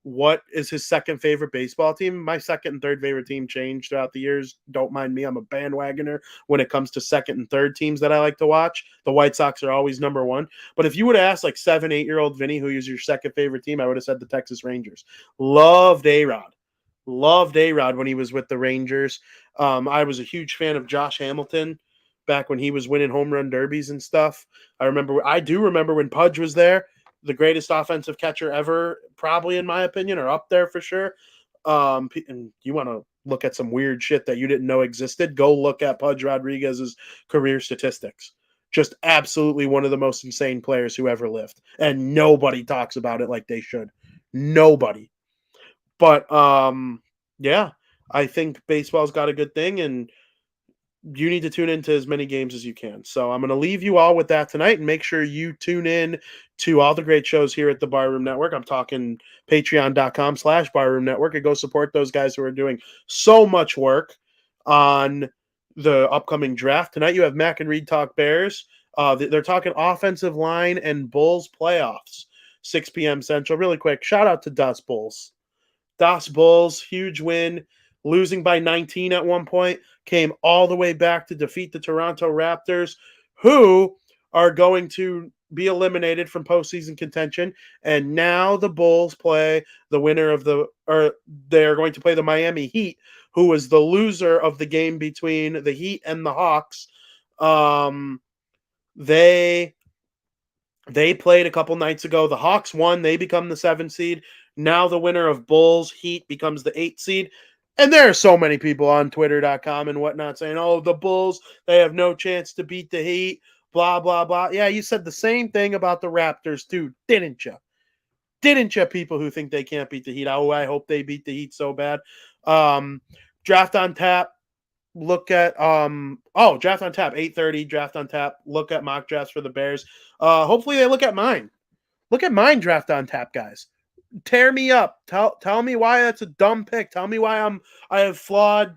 what is his second favorite baseball team? My second and third favorite team changed throughout the years. Don't mind me. I'm a bandwagoner when it comes to second and third teams that I like to watch. The White Sox are always number one. But if you would have asked like 7-8-year-old Vinny who is your second favorite team, I would have said the Texas Rangers. Loved A-Rod. Loved A-Rod when he was with the Rangers. I was a huge fan of Josh Hamilton back when he was winning home run derbies and stuff. I do remember when Pudge was there. The greatest offensive catcher ever, probably in my opinion, or up there for sure. And you want to look at some weird shit that you didn't know existed, go look at Pudge Rodriguez's career statistics. Just absolutely one of the most insane players who ever lived. And nobody talks about it like they should. Nobody. But, yeah, I think baseball's got a good thing, and you need to tune into as many games as you can. So I'm going to leave you all with that tonight, and make sure you tune in to all the great shows here at the Barroom Network. I'm talking patreon.com/Barroom Network, and go support those guys who are doing so much work on the upcoming draft. Tonight you have Mac and Reed Talk Bears. They're talking offensive line and Bulls playoffs, 6 p.m. Central. Really quick, shout out to Das Bulls. Das Bulls, huge win, losing by 19 at one point, came all the way back to defeat the Toronto Raptors, who are going to be eliminated from postseason contention. And now the Bulls play the winner they're going to play the Miami Heat, who was the loser of the game between the Heat and the Hawks. They played a couple nights ago. The Hawks won. They become the 7th seed. Now the winner of Bulls Heat becomes the 8th seed. And there are so many people on Twitter.com and whatnot saying, oh, the Bulls, they have no chance to beat the Heat. blah, blah, blah. Yeah, you said the same thing about the Raptors too, didn't you? Didn't you, people who think they can't beat the Heat? Oh, I hope they beat the Heat so bad. Draft on tap. Look at draft on tap, 8:30, draft on tap. Look at mock drafts for the Bears. Hopefully they look at mine. Look at mine draft on tap, guys. Tear me up. Tell me why that's a dumb pick. Tell me why I have flawed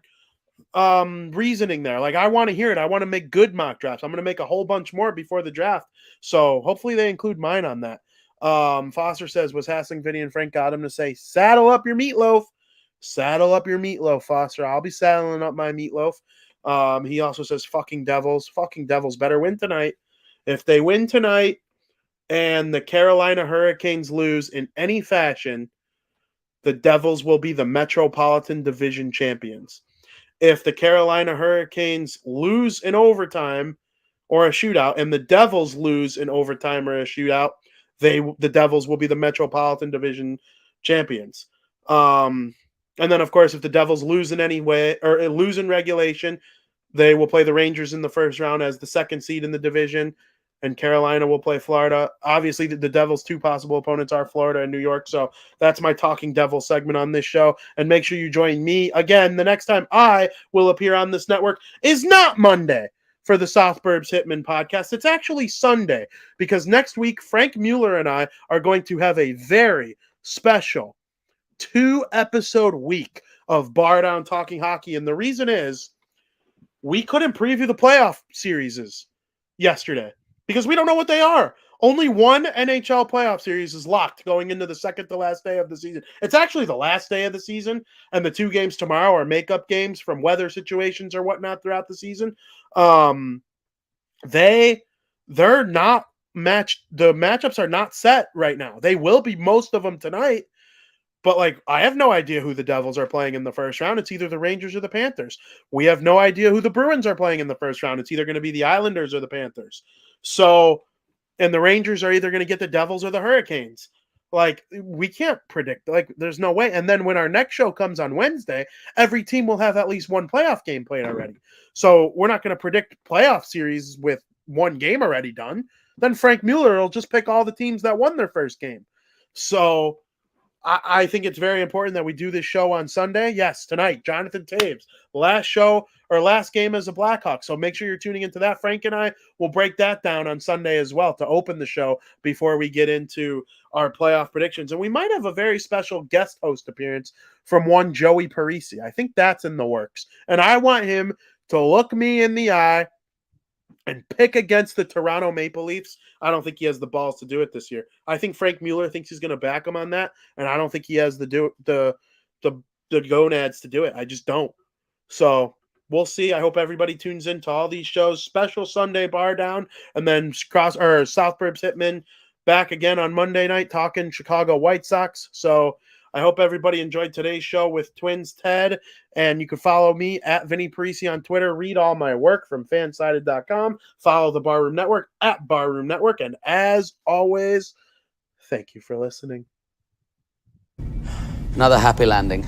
reasoning there. Like, I want to hear it. I want to make good mock drafts. I'm going to make a whole bunch more before the draft. So hopefully they include mine on that. Foster says, was Hassling, Vinny, and Frank got him to say, saddle up your meatloaf. Saddle up your meatloaf, Foster. I'll be saddling up my meatloaf. He also says, fucking Devils. Fucking Devils better win tonight. If they win tonight and the Carolina Hurricanes lose in any fashion, the Devils will be the Metropolitan Division champions. If the Carolina Hurricanes lose in overtime or a shootout and the Devils lose in overtime or a shootout, the Devils will be the Metropolitan Division champions. And then, of course, if the Devils lose in any way or lose in regulation, they will play the Rangers in the first round as the second seed in the division, and Carolina will play Florida. Obviously, the Devils' two possible opponents are Florida and New York, so that's my Talking Devils segment on this show. And make sure you join me again the next time I will appear on this network is not Monday for the South Burbs Hitman podcast. It's actually Sunday, because next week, Frank Mueller and I are going to have a very special 2-episode week of Bar Down Talking Hockey. And the reason is we couldn't preview the playoff series yesterday because we don't know what they are. Only one NHL playoff series is locked going into the second to last day of the season. It's actually the last day of the season, and the 2 games tomorrow are makeup games from weather situations or whatnot throughout the season. They're not matched. The matchups are not set right now. They will be, most of them, tonight. But, like, I have no idea who the Devils are playing in the first round. It's either the Rangers or the Panthers. We have no idea who the Bruins are playing in the first round. It's either going to be the Islanders or the Panthers. So, and the Rangers are either going to get the Devils or the Hurricanes. Like, we can't predict. Like, there's no way. And then when our next show comes on Wednesday, every team will have at least one playoff game played already. So we're not going to predict playoff series with one game already done. Then Frank Mueller will just pick all the teams that won their first game. So I think it's very important that we do this show on Sunday. Yes, tonight, Jonathan Taves, last show or last game as a Blackhawk. So make sure you're tuning into that. Frank and I will break that down on Sunday as well to open the show before we get into our playoff predictions. And we might have a very special guest host appearance from one Joey Parisi. I think that's in the works. And I want him to look me in the eye and pick against the Toronto Maple Leafs. I don't think he has the balls to do it this year. I think Frank Mueller thinks he's going to back him on that, and I don't think he has the gonads to do it. I just don't. So we'll see. I hope everybody tunes in to all these shows. Special Sunday Bar Down, and then South Burbs Hitman back again on Monday night talking Chicago White Sox. So I hope everybody enjoyed today's show with Twins Ted, and you can follow me at Vinnie Parisi on Twitter. Read all my work from fansided.com. Follow the Barroom Network at Barroom Network, and as always, thank you for listening. Another happy landing.